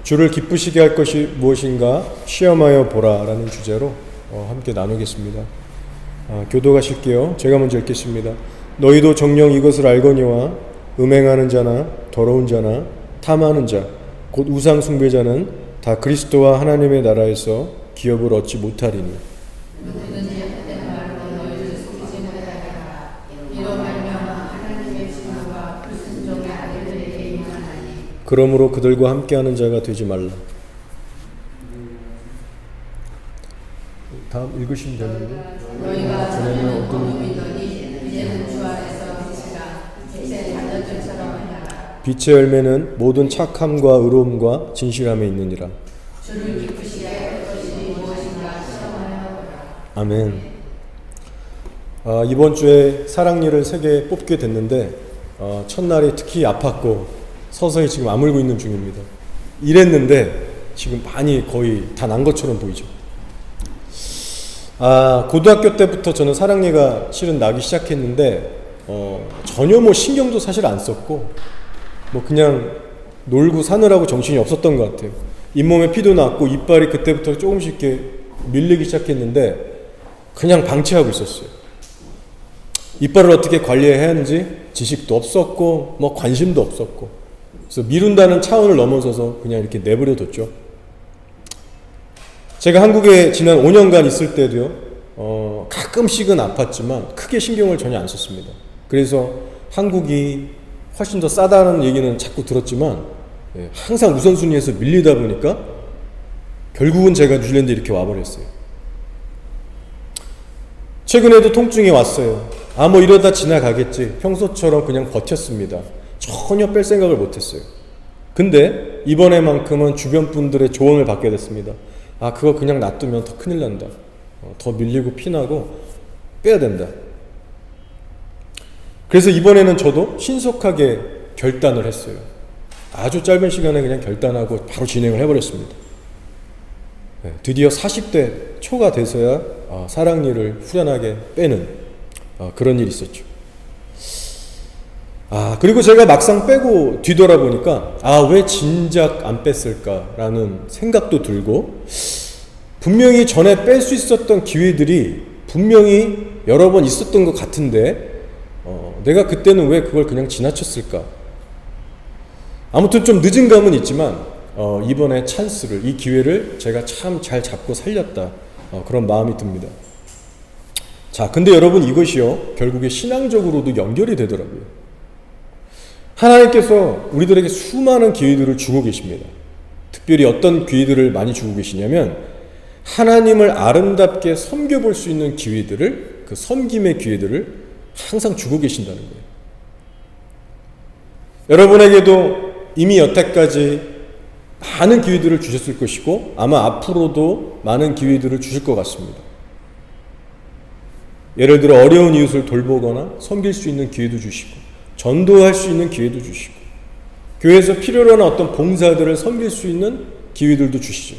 주를 기쁘시게 할 것이 무엇인가 시험하여 보라라는 주제로 함께 나누겠습니다. 교도하실게요. 제가 먼저 읽겠습니다. 너희도 정녕 이것을 알거니와 음행하는 자나 더러운 자나 탐하는 자 곧 우상 숭배자는 다 그리스도와 하나님의 나라에서 기업을 얻지 못하리니. 그러므로 그들과 함께하는 자가 되지 말라. 다음 읽으시면 되는데. 너희가 전에는 어떤 이제는 주 안에서 빛의 단전처럼 하라. 빛의 열매는 모든 착함과 의로움과 진실함에 있느니라. 주를 기쁘시게 할 것이 무엇인가 시험하여 보라. 아멘. 이번 주에 사랑니를 3개 뽑게 됐는데 첫날이 특히 아팠고 서서히 지금 아물고 있는 중입니다. 이랬는데 지금 많이 거의 다 난 것처럼 보이죠. 고등학교 때부터 저는 사랑니가 실은 나기 시작했는데 전혀 뭐 신경도 사실 안 썼고 뭐 그냥 놀고 사느라고 정신이 없었던 것 같아요. 잇몸에 피도 났고 이빨이 그때부터 조금씩 이렇게 밀리기 시작했는데 그냥 방치하고 있었어요. 이빨을 어떻게 관리해야 하는지 지식도 없었고 뭐 관심도 없었고, 그래서 미룬다는 차원을 넘어서서 그냥 이렇게 내버려 뒀죠. 제가 한국에 지난 5년간 있을 때도요, 가끔씩은 아팠지만 크게 신경을 전혀 안 썼습니다. 그래서 한국이 훨씬 더 싸다는 얘기는 자꾸 들었지만 항상 우선순위에서 밀리다 보니까 결국은 제가 뉴질랜드에 이렇게 와버렸어요. 최근에도 통증이 왔어요. 뭐 이러다 지나가겠지. 평소처럼 그냥 버텼습니다. 전혀 뺄 생각을 못했어요. 근데 이번에만큼은 주변 분들의 조언을 받게 됐습니다. 그거 그냥 놔두면 더 큰일 난다. 더 밀리고 피나고 빼야 된다. 그래서 이번에는 저도 신속하게 결단을 했어요. 아주 짧은 시간에 그냥 결단하고 바로 진행을 해버렸습니다. 드디어 40대 초가 돼서야 사랑니를 후련하게 빼는 그런 일이 있었죠. 그리고 제가 막상 빼고 뒤돌아보니까 왜 진작 안 뺐을까라는 생각도 들고, 분명히 전에 뺄 수 있었던 기회들이 분명히 여러 번 있었던 것 같은데 내가 그때는 왜 그걸 그냥 지나쳤을까. 아무튼 좀 늦은 감은 있지만 이번에 찬스를, 이 기회를 제가 참 잘 잡고 살렸다, 그런 마음이 듭니다. 근데 여러분, 이것이요 결국에 신앙적으로도 연결이 되더라고요. 하나님께서 우리들에게 수많은 기회들을 주고 계십니다. 특별히 어떤 기회들을 많이 주고 계시냐면 하나님을 아름답게 섬겨볼 수 있는 기회들을, 그 섬김의 기회들을 항상 주고 계신다는 거예요. 여러분에게도 이미 여태까지 많은 기회들을 주셨을 것이고 아마 앞으로도 많은 기회들을 주실 것 같습니다. 예를 들어 어려운 이웃을 돌보거나 섬길 수 있는 기회도 주시고, 전도할 수 있는 기회도 주시고, 교회에서 필요로 하는 어떤 봉사들을 섬길 수 있는 기회들도 주시죠.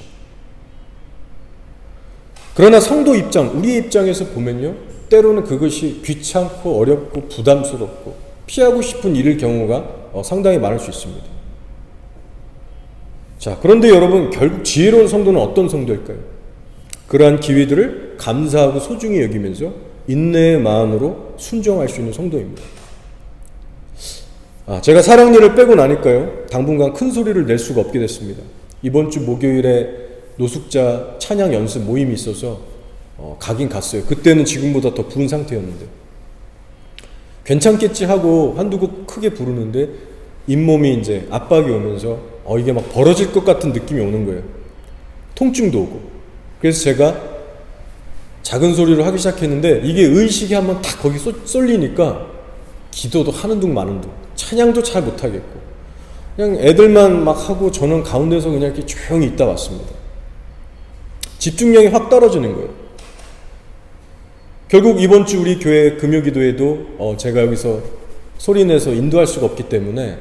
그러나 성도 입장, 우리의 입장에서 보면요, 때로는 그것이 귀찮고 어렵고 부담스럽고 피하고 싶은 일일 경우가 상당히 많을 수 있습니다. 그런데 여러분, 결국 지혜로운 성도는 어떤 성도일까요? 그러한 기회들을 감사하고 소중히 여기면서 인내의 마음으로 순종할 수 있는 성도입니다. 제가 사랑니를 빼고 나니까요, 당분간 큰 소리를 낼 수가 없게 됐습니다. 이번 주 목요일에 노숙자 찬양 연습 모임이 있어서 가긴 갔어요. 그때는 지금보다 더 부은 상태였는데 괜찮겠지 하고 한두 곡 크게 부르는데 잇몸이 이제 압박이 오면서 이게 막 벌어질 것 같은 느낌이 오는 거예요. 통증도 오고. 그래서 제가 작은 소리로 하기 시작했는데 이게 의식이 한번 딱 거기 쏠리니까 기도도 하는 둥 마는 둥, 찬양도 잘 못하겠고, 그냥 애들만 막 하고 저는 가운데서 그냥 이렇게 조용히 있다 왔습니다. 집중력이 확 떨어지는 거예요. 결국 이번 주 우리 교회 금요기도에도 제가 여기서 소리내서 인도할 수가 없기 때문에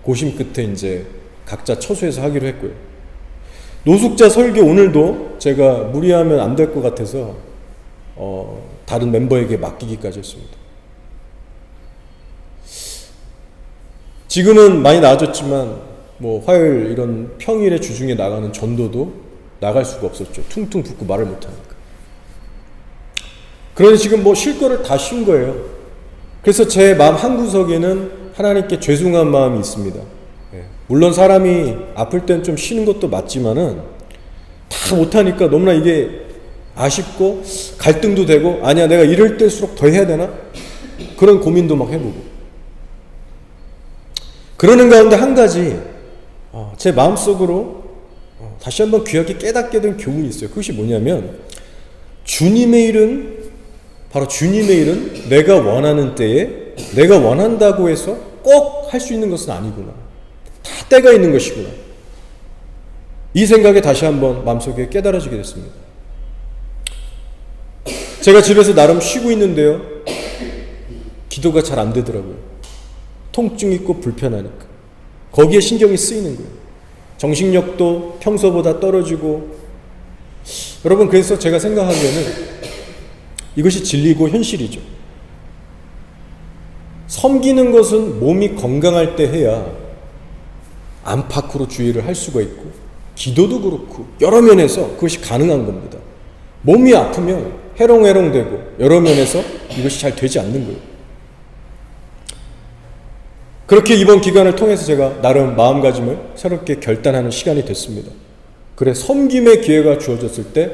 고심 끝에 이제 각자 처소에서 하기로 했고요. 노숙자 설교 오늘도 제가 무리하면 안 될 것 같아서 다른 멤버에게 맡기기까지 했습니다. 지금은 많이 나아졌지만 뭐 화요일 이런 평일에 주중에 나가는 전도도 나갈 수가 없었죠. 퉁퉁 붓고 말을 못하니까. 그러니 지금 뭐 쉴 거를 다 쉰 거예요. 그래서 제 마음 한구석에는 하나님께 죄송한 마음이 있습니다. 물론 사람이 아플 땐 좀 쉬는 것도 맞지만은 다 못하니까 너무나 이게 아쉽고 갈등도 되고, 아니야 내가 이럴 때일수록 더 해야 되나? 그런 고민도 막 해보고. 그러는 가운데 한 가지 제 마음속으로 다시 한번 귀하게 깨닫게 된 교훈이 있어요. 그것이 뭐냐면, 주님의 일은, 바로 주님의 일은 내가 원하는 때에 내가 원한다고 해서 꼭 할 수 있는 것은 아니구나. 다 때가 있는 것이구나. 이 생각에 다시 한번 마음속에 깨달아지게 됐습니다. 제가 집에서 나름 쉬고 있는데요, 기도가 잘 안 되더라고요. 통증 있고 불편하니까. 거기에 신경이 쓰이는 거예요. 정신력도 평소보다 떨어지고. 여러분, 그래서 제가 생각하기에는 이것이 진리고 현실이죠. 섬기는 것은 몸이 건강할 때 해야 안팎으로 주의를 할 수가 있고, 기도도 그렇고 여러 면에서 그것이 가능한 겁니다. 몸이 아프면 해롱해롱되고 여러 면에서 이것이 잘 되지 않는 거예요. 그렇게 이번 기간을 통해서 제가 나름 마음가짐을 새롭게 결단하는 시간이 됐습니다. 그래, 섬김의 기회가 주어졌을 때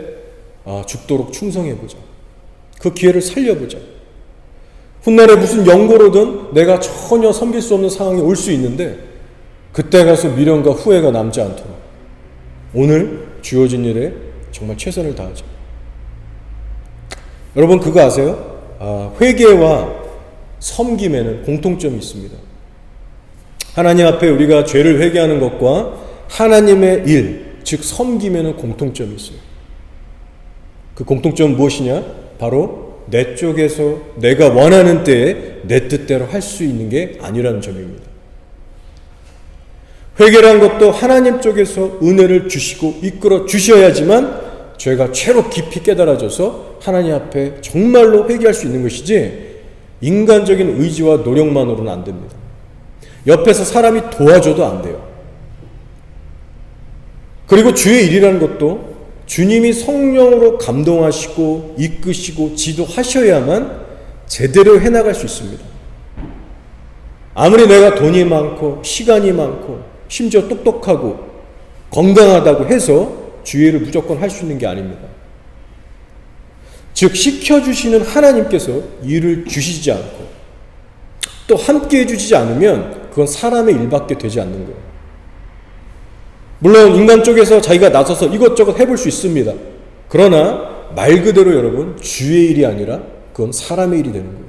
죽도록 충성해보자. 그 기회를 살려보자. 훗날에 무슨 연고로든 내가 전혀 섬길 수 없는 상황이 올 수 있는데, 그때 가서 미련과 후회가 남지 않도록 오늘 주어진 일에 정말 최선을 다하자. 여러분, 그거 아세요? 회개와 섬김에는 공통점이 있습니다. 하나님 앞에 우리가 죄를 회개하는 것과 하나님의 일, 즉 섬김에는 공통점이 있어요. 그 공통점은 무엇이냐? 바로 내 쪽에서 내가 원하는 때에 내 뜻대로 할 수 있는 게 아니라는 점입니다. 회개란 것도 하나님 쪽에서 은혜를 주시고 이끌어 주셔야지만 죄가 죄로 깊이 깨달아져서 하나님 앞에 정말로 회개할 수 있는 것이지, 인간적인 의지와 노력만으로는 안 됩니다. 옆에서 사람이 도와줘도 안 돼요. 그리고 주의 일이라는 것도 주님이 성령으로 감동하시고 이끄시고 지도하셔야만 제대로 해나갈 수 있습니다. 아무리 내가 돈이 많고 시간이 많고 심지어 똑똑하고 건강하다고 해서 주의 일을 무조건 할 수 있는 게 아닙니다. 즉, 시켜주시는 하나님께서 일을 주시지 않고 또 함께 해주시지 않으면 그건 사람의 일밖에 되지 않는 거예요. 물론 인간 쪽에서 자기가 나서서 이것저것 해볼 수 있습니다. 그러나 말 그대로 여러분, 주의 일이 아니라 그건 사람의 일이 되는 거예요.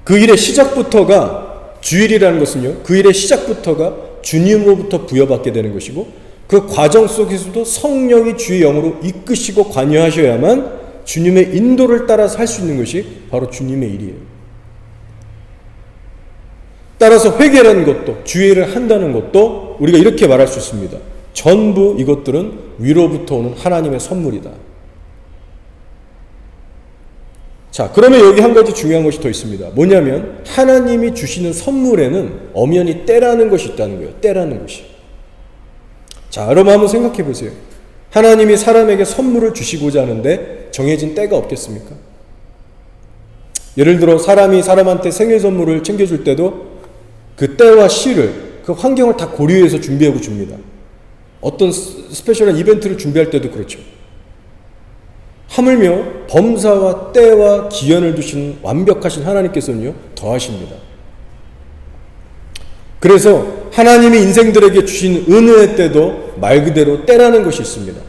그 일의 시작부터가, 주일이라는 것은요, 그 일의 시작부터가 주님으로부터 부여받게 되는 것이고, 그 과정 속에서도 성령이 주의 영으로 이끄시고 관여하셔야만 주님의 인도를 따라서 할 수 있는 것이 바로 주님의 일이에요. 따라서 회개라는 것도, 주의 일을 한다는 것도 우리가 이렇게 말할 수 있습니다. 전부 이것들은 위로부터 오는 하나님의 선물이다. 자, 그러면 여기 한 가지 중요한 것이 더 있습니다. 뭐냐면, 하나님이 주시는 선물에는 엄연히 때라는 것이 있다는 거예요. 때라는 것이. 자, 여러분 한번 생각해 보세요. 하나님이 사람에게 선물을 주시고자 하는데 정해진 때가 없겠습니까? 예를 들어 사람이 사람한테 생일 선물을 챙겨줄 때도 그 때와 시를, 그 환경을 다 고려해서 준비하고 줍니다. 어떤 스페셜한 이벤트를 준비할 때도 그렇죠. 하물며 범사와 때와 기한을 두신 완벽하신 하나님께서는요, 더 하십니다. 그래서 하나님이 인생들에게 주신 은혜의 때도 말 그대로 때라는 것이 있습니다.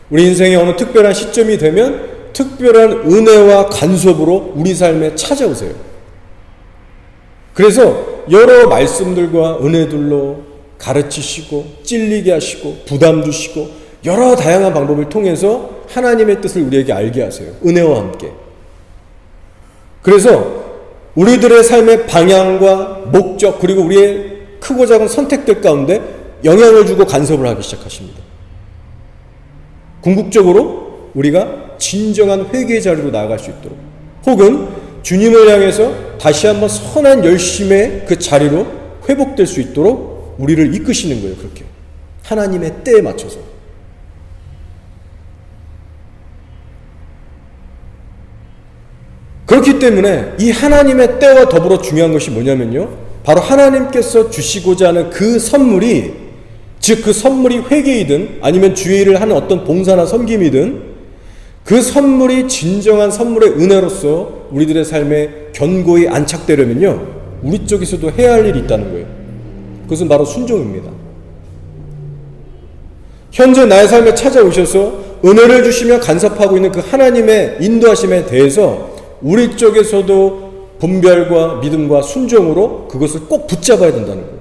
우리 인생의 어느 특별한 시점이 되면 특별한 은혜와 간섭으로 우리 삶에 찾아오세요. 그래서 여러 말씀들과 은혜들로 가르치시고 찔리게 하시고 부담 주시고 여러 다양한 방법을 통해서 하나님의 뜻을 우리에게 알게 하세요. 은혜와 함께. 그래서 우리들의 삶의 방향과 목적, 그리고 우리의 크고 작은 선택들 가운데 영향을 주고 간섭을 하기 시작하십니다. 궁극적으로 우리가 진정한 회개의 자리로 나아갈 수 있도록, 혹은 주님을 향해서 다시 한번 선한 열심의 그 자리로 회복될 수 있도록 우리를 이끄시는 거예요. 그렇게 하나님의 때에 맞춰서. 그렇기 때문에 이 하나님의 때와 더불어 중요한 것이 뭐냐면요, 바로 하나님께서 주시고자 하는 그 선물이, 즉 그 선물이 회개이든 아니면 주의 일을 하는 어떤 봉사나 섬김이든 그 선물이 진정한 선물의 은혜로서 우리들의 삶에 견고히 안착되려면요, 우리 쪽에서도 해야 할 일이 있다는 거예요. 그것은 바로 순종입니다. 현재 나의 삶에 찾아오셔서 은혜를 주시며 간섭하고 있는 그 하나님의 인도하심에 대해서 우리 쪽에서도 분별과 믿음과 순종으로 그것을 꼭 붙잡아야 된다는 거예요.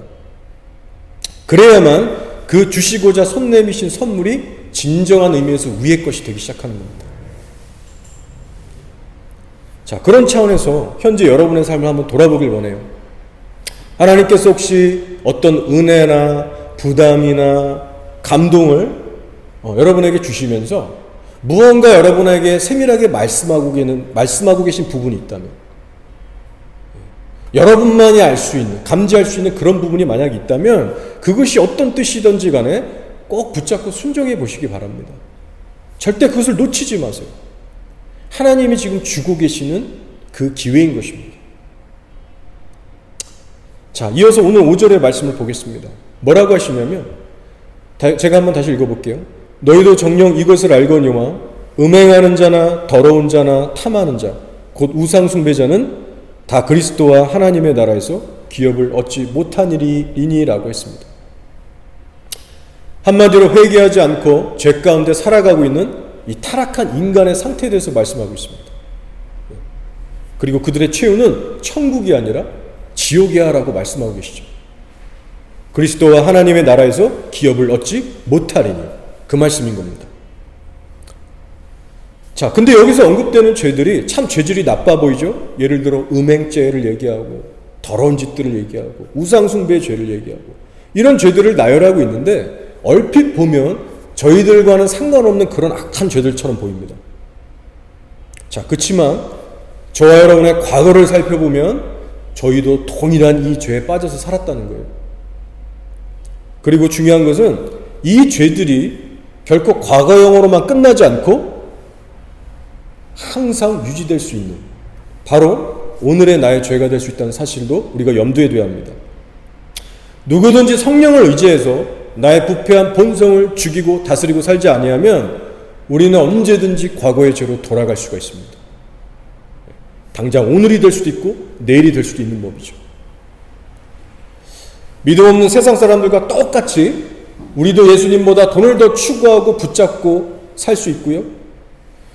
그래야만 그 주시고자 손 내미신 선물이 진정한 의미에서 위의 것이 되기 시작하는 겁니다. 자, 그런 차원에서 현재 여러분의 삶을 한번 돌아보길 원해요. 하나님께서 혹시 어떤 은혜나 부담이나 감동을 여러분에게 주시면서 무언가 여러분에게 세밀하게 말씀하고 계신 부분이 있다면, 여러분만이 알 수 있는, 감지할 수 있는 그런 부분이 만약 있다면 그것이 어떤 뜻이든지 간에 꼭 붙잡고 순종해 보시기 바랍니다. 절대 그것을 놓치지 마세요. 하나님이 지금 주고 계시는 그 기회인 것입니다. 자, 이어서 오늘 5절의 말씀을 보겠습니다. 뭐라고 하시냐면, 제가 한번 다시 읽어볼게요. 너희도 정녕 이것을 알거니와 음행하는 자나 더러운 자나 탐하는 자 곧 우상 숭배자는 다 그리스도와 하나님의 나라에서 기업을 얻지 못하니라고 했습니다. 한마디로 회개하지 않고 죄 가운데 살아가고 있는 이 타락한 인간의 상태에 대해서 말씀하고 있습니다. 그리고 그들의 최후는 천국이 아니라 지옥이야 라고 말씀하고 계시죠. 그리스도와 하나님의 나라에서 기업을 얻지 못하리니, 그 말씀인 겁니다. 자, 근데 여기서 언급되는 죄들이 참 죄질이 나빠 보이죠? 예를 들어 음행죄를 얘기하고 더러운 짓들을 얘기하고 우상숭배의 죄를 얘기하고 이런 죄들을 나열하고 있는데 얼핏 보면 저희들과는 상관없는 그런 악한 죄들처럼 보입니다. 자, 그렇지만 저와 여러분의 과거를 살펴보면 저희도 동일한 이 죄에 빠져서 살았다는 거예요. 그리고 중요한 것은 이 죄들이 결코 과거형으로만 끝나지 않고 항상 유지될 수 있는, 바로 오늘의 나의 죄가 될 수 있다는 사실도 우리가 염두에 둬야 합니다. 누구든지 성령을 의지해서 나의 부패한 본성을 죽이고 다스리고 살지 아니하면 우리는 언제든지 과거의 죄로 돌아갈 수가 있습니다. 당장 오늘이 될 수도 있고 내일이 될 수도 있는 법이죠. 믿음 없는 세상 사람들과 똑같이 우리도 예수님보다 돈을 더 추구하고 붙잡고 살 수 있고요,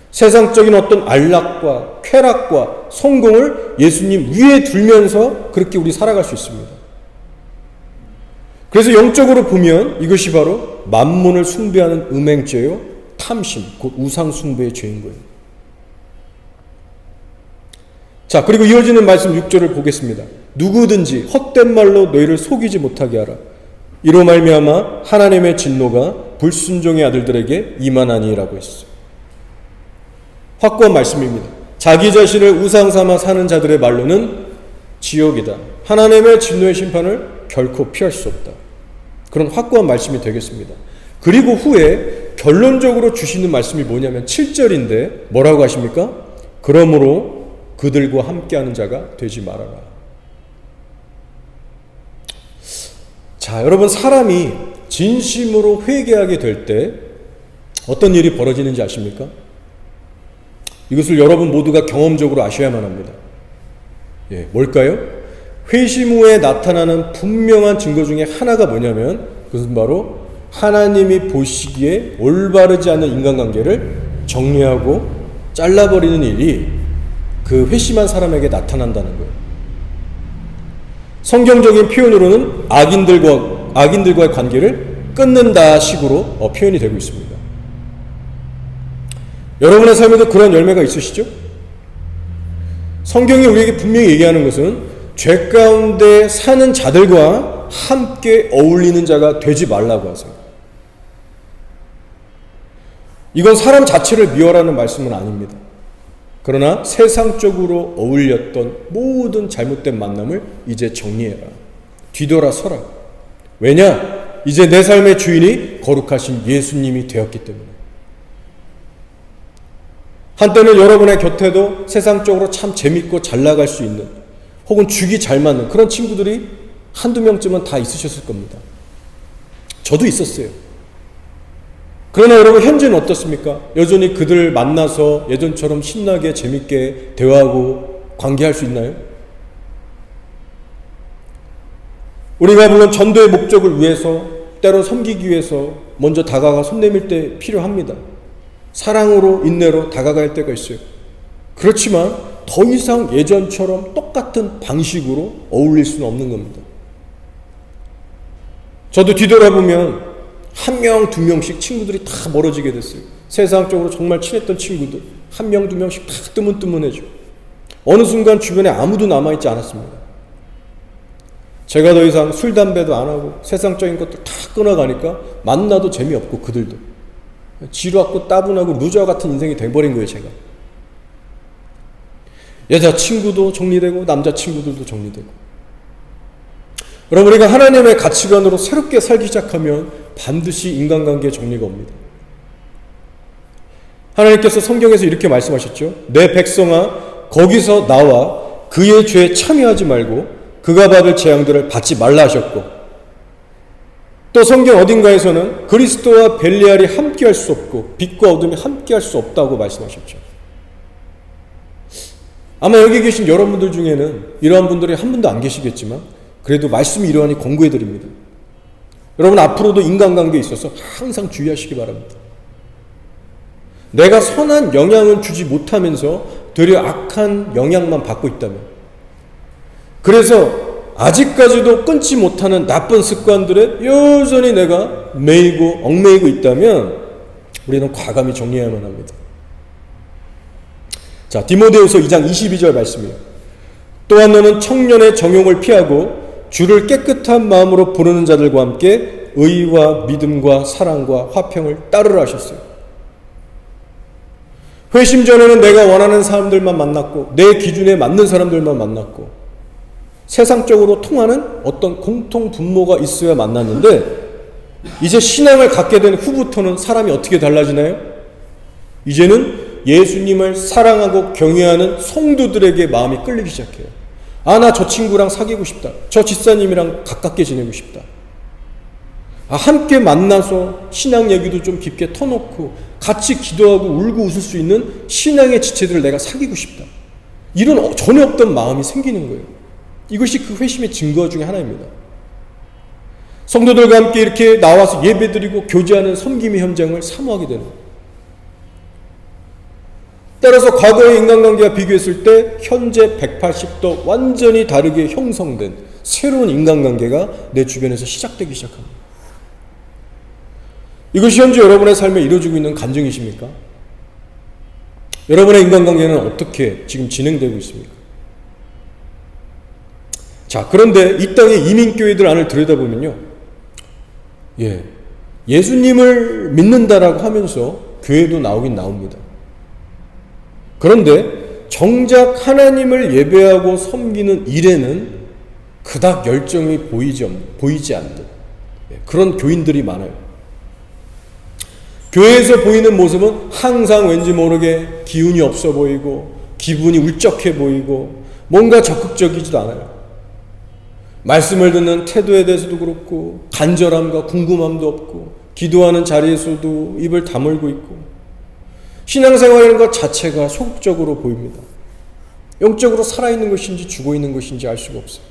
세상적인 어떤 안락과 쾌락과 성공을 예수님 위에 두면서 그렇게 우리 살아갈 수 있습니다. 그래서 영적으로 보면 이것이 바로 만문을 숭배하는 음행죄요, 탐심, 곧 우상 숭배의 죄인 거예요. 자, 그리고 이어지는 말씀 6절을 보겠습니다. 누구든지 헛된 말로 너희를 속이지 못하게 하라. 이로 말미암아 하나님의 진노가 불순종의 아들들에게 임하나니라고 했어요. 확고한 말씀입니다. 자기 자신을 우상 삼아 사는 자들의 말로는 지옥이다. 하나님의 진노의 심판을 결코 피할 수 없다. 그런 확고한 말씀이 되겠습니다. 그리고 후에 결론적으로 주시는 말씀이 뭐냐면 7절인데 뭐라고 하십니까? 그러므로 그들과 함께하는 자가 되지 말아라. 자, 여러분, 사람이 진심으로 회개하게 될 때 어떤 일이 벌어지는지 아십니까? 이것을 여러분 모두가 경험적으로 아셔야만 합니다. 뭘까요? 회심 후에 나타나는 분명한 증거 중에 하나가 뭐냐면 그것은 바로 하나님이 보시기에 올바르지 않은 인간관계를 정리하고 잘라버리는 일이 그 회심한 사람에게 나타난다는 거예요. 성경적인 표현으로는 악인들과의 관계를 끊는다 식으로 표현이 되고 있습니다. 여러분의 삶에도 그런 열매가 있으시죠? 성경이 우리에게 분명히 얘기하는 것은 죄 가운데 사는 자들과 함께 어울리는 자가 되지 말라고 하세요. 이건 사람 자체를 미워라는 말씀은 아닙니다. 그러나 세상적으로 어울렸던 모든 잘못된 만남을 이제 정리해라. 뒤돌아서라. 왜냐? 이제 내 삶의 주인이 거룩하신 예수님이 되었기 때문에. 한때는 여러분의 곁에도 세상적으로 참 재밌고 잘 나갈 수 있는, 혹은 죽이 잘 맞는 그런 친구들이 한두 명쯤은 다 있으셨을 겁니다. 저도 있었어요. 그러나 여러분, 현재는 어떻습니까? 여전히 그들 만나서 예전처럼 신나게 재밌게 대화하고 관계할 수 있나요? 우리가 물론 전도의 목적을 위해서, 때로 섬기기 위해서 먼저 다가가 손 내밀 때 필요합니다. 사랑으로, 인내로 다가갈 때가 있어요. 그렇지만 더 이상 예전처럼 똑같은 방식으로 어울릴 수는 없는 겁니다. 저도 뒤돌아보면 한 명, 두 명씩 친구들이 다 멀어지게 됐어요. 세상적으로 정말 친했던 친구들 한 명, 두 명씩 다 뜨문뜨문해지고, 어느 순간 주변에 아무도 남아있지 않았습니다. 제가 더 이상 술, 담배도 안 하고 세상적인 것들 다 끊어가니까 만나도 재미없고, 그들도 지루하고 따분하고 루저 같은 인생이 돼버린 거예요. 제가 여자친구도 정리되고 남자친구들도 정리되고. 여러분, 우리가 하나님의 가치관으로 새롭게 살기 시작하면 반드시 인간관계에 정리가 옵니다. 하나님께서 성경에서 이렇게 말씀하셨죠. 내 백성아, 거기서 나와 그의 죄에 참여하지 말고 그가 받을 재앙들을 받지 말라 하셨고, 또 성경 어딘가에서는 그리스도와 벨리알이 함께할 수 없고 빛과 어둠이 함께할 수 없다고 말씀하셨죠. 아마 여기 계신 여러분들 중에는 이러한 분들이 한 분도 안 계시겠지만, 그래도 말씀이 이러하니 권고해드립니다. 여러분, 앞으로도 인간관계에 있어서 항상 주의하시기 바랍니다. 내가 선한 영향을 주지 못하면서 되려 악한 영향만 받고 있다면, 그래서 아직까지도 끊지 못하는 나쁜 습관들에 여전히 내가 매이고 얽매이고 있다면 우리는 과감히 정리해야만 합니다. 자, 디모데후서 2장 22절 말씀이에요. 또한 너는 청년의 정욕을 피하고 주를 깨끗한 마음으로 부르는 자들과 함께 의와 믿음과 사랑과 화평을 따르라 하셨어요. 회심 전에는 내가 원하는 사람들만 만났고 내 기준에 맞는 사람들만 만났고 세상적으로 통하는 어떤 공통 분모가 있어야 만났는데, 이제 신앙을 갖게 된 후부터는 사람이 어떻게 달라지나요? 이제는 예수님을 사랑하고 경외하는 성도들에게 마음이 끌리기 시작해요. 아, 나 저 친구랑 사귀고 싶다. 저 집사님이랑 가깝게 지내고 싶다. 아, 함께 만나서 신앙 얘기도 좀 깊게 터놓고 같이 기도하고 울고 웃을 수 있는 신앙의 지체들을 내가 사귀고 싶다. 이런 전혀 없던 마음이 생기는 거예요. 이것이 그 회심의 증거 중에 하나입니다. 성도들과 함께 이렇게 나와서 예배드리고 교제하는 섬김의 현장을 사모하게 되는 거예요. 따라서 과거의 인간관계와 비교했을 때 현재 180도 완전히 다르게 형성된 새로운 인간관계가 내 주변에서 시작되기 시작합니다. 이것이 현재 여러분의 삶에 이루어지고 있는 간증이십니까? 여러분의 인간관계는 어떻게 지금 진행되고 있습니까? 자, 그런데 이 땅의 이민교회들 안을 들여다보면요, 예수님을 믿는다라고 하면서 교회도 나오긴 나옵니다. 그런데 정작 하나님을 예배하고 섬기는 일에는 그닥 열정이 보이지 않는 그런 교인들이 많아요. 교회에서 보이는 모습은 항상 왠지 모르게 기운이 없어 보이고 기분이 울적해 보이고 뭔가 적극적이지도 않아요. 말씀을 듣는 태도에 대해서도 그렇고 간절함과 궁금함도 없고 기도하는 자리에서도 입을 다물고 있고 신앙생활이라는 것 자체가 소극적으로 보입니다. 영적으로 살아있는 것인지 죽어있는 것인지 알 수가 없어요.